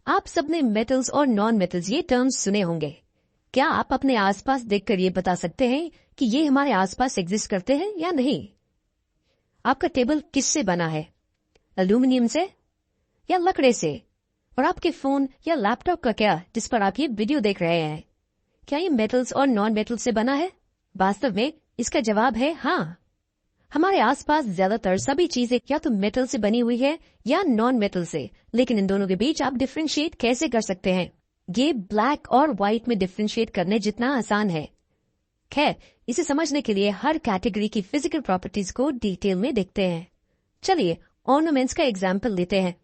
आप सबने मेटल्स और नॉन मेटल्स ये टर्म्स सुने होंगे। क्या आप अपने आसपास देखकर ये बता सकते हैं कि ये हमारे आसपास एग्जिस्ट करते हैं या नहीं? आपका टेबल किससे बना है? एल्यूमिनियम से या लकड़े से? और आपके फोन या लैपटॉप का क्या, जिस पर आप ये वीडियो देख रहे हैं, क्या ये मेटल्स और नॉन मेटल्स से बना है? वास्तव में इसका जवाब है हाँ। हमारे आसपास ज्यादातर सभी चीजें या तो मेटल से बनी हुई है या नॉन मेटल से, लेकिन इन दोनों के बीच आप डिफ्रेंशिएट कैसे कर सकते हैं? ये ब्लैक और व्हाइट में डिफ्रेंशिएट करने जितना आसान है। खैर, इसे समझने के लिए हर कैटेगरी की फिजिकल प्रॉपर्टीज को डिटेल में देखते हैं। चलिए ऑर्नामेंट्स का एग्जाम्पल लेते हैं।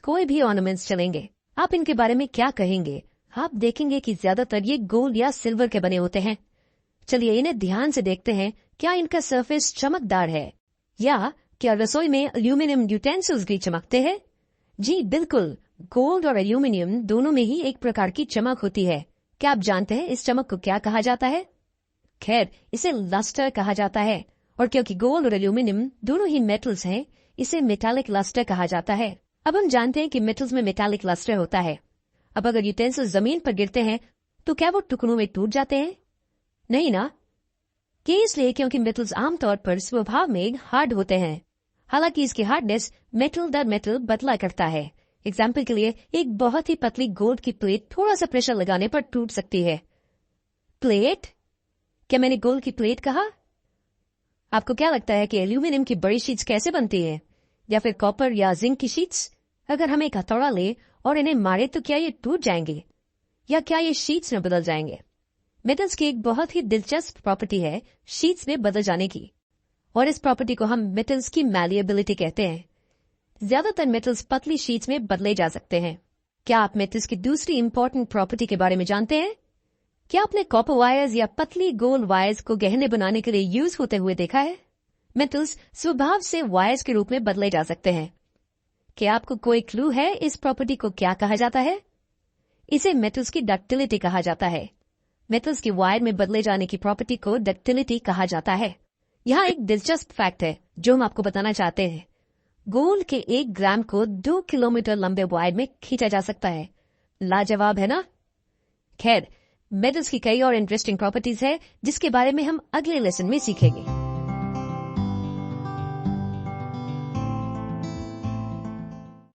कोई भी ऑर्नामेंट्स चलेंगे, आप इनके बारे में क्या कहेंगे? आप देखेंगे कि ज्यादातर ये गोल्ड या सिल्वर के बने होते हैं। चलिए इन्हें ध्यान से देखते हैं। क्या इनका सरफेस चमकदार है? या क्या रसोई में एल्यूमिनियम यूटेंसिल्स भी चमकते हैं? जी बिल्कुल, गोल्ड और एल्यूमिनियम दोनों में ही एक प्रकार की चमक होती है। क्या आप जानते हैं इस चमक को क्या कहा जाता है? खैर, इसे लस्टर कहा जाता है। और क्योंकि गोल्ड और एल्यूमिनियम दोनों ही मेटल्स हैं, इसे मेटालिक लस्टर कहा जाता है। अब हम जानते हैं कि मेटल्स में मेटालिक लस्टर होता है। अब अगर यूटेंसिल्स जमीन पर गिरते हैं तो क्या वो टुकड़ों में टूट जाते हैं? नहीं ना। ये इसलिए क्योंकि मेटल्स आमतौर पर स्वभाव में हार्ड होते हैं। हालांकि इसकी हार्डनेस मेटल दर मेटल बदला करता है। एग्जाम्पल के लिए एक बहुत ही पतली गोल्ड की प्लेट थोड़ा सा प्रेशर लगाने पर टूट सकती है। प्लेट? क्या मैंने गोल्ड की प्लेट कहा? आपको क्या लगता है कि एल्यूमिनियम की बड़ी शीट्स कैसे बनती है? या फिर कॉपर या जिंक की शीट्स? अगर हम एक हथौड़ा ले और इन्हें मारे तो क्या ये टूट जाएंगे? या क्या ये शीट्स में बदल जाएंगे? मेटल्स की एक बहुत ही दिलचस्प प्रॉपर्टी है शीट्स में बदल जाने की, और इस प्रॉपर्टी को हम मेटल्स की मैलिएबिलिटी कहते हैं। ज्यादातर मेटल्स पतली शीट्स में बदले जा सकते हैं। क्या आप मेटल्स की दूसरी इंपॉर्टेंट प्रॉपर्टी के बारे में जानते हैं? क्या आपने कॉपर वायर्स या पतली गोल्ड वायर्स को गहने बनाने के लिए यूज होते हुए देखा है? मेटल्स स्वभाव से वायर्स के रूप में बदले जा सकते हैं। क्या आपको कोई क्लू है इस प्रॉपर्टी को क्या कहा जाता है? इसे मेटल्स की डक्टिलिटी कहा जाता है। मेटल्स की वायर में बदले जाने की प्रॉपर्टी को डक्टिलिटी कहा जाता है। यहाँ एक दिलचस्प फैक्ट है जो हम आपको बताना चाहते हैं। गोल्ड के 1 ग्राम को 2 किलोमीटर लंबे वायर में खींचा जा सकता है। लाजवाब है ना? खैर, मेटल्स की कई और इंटरेस्टिंग प्रॉपर्टीज है जिसके बारे में हम अगले लेसन में सीखेंगे।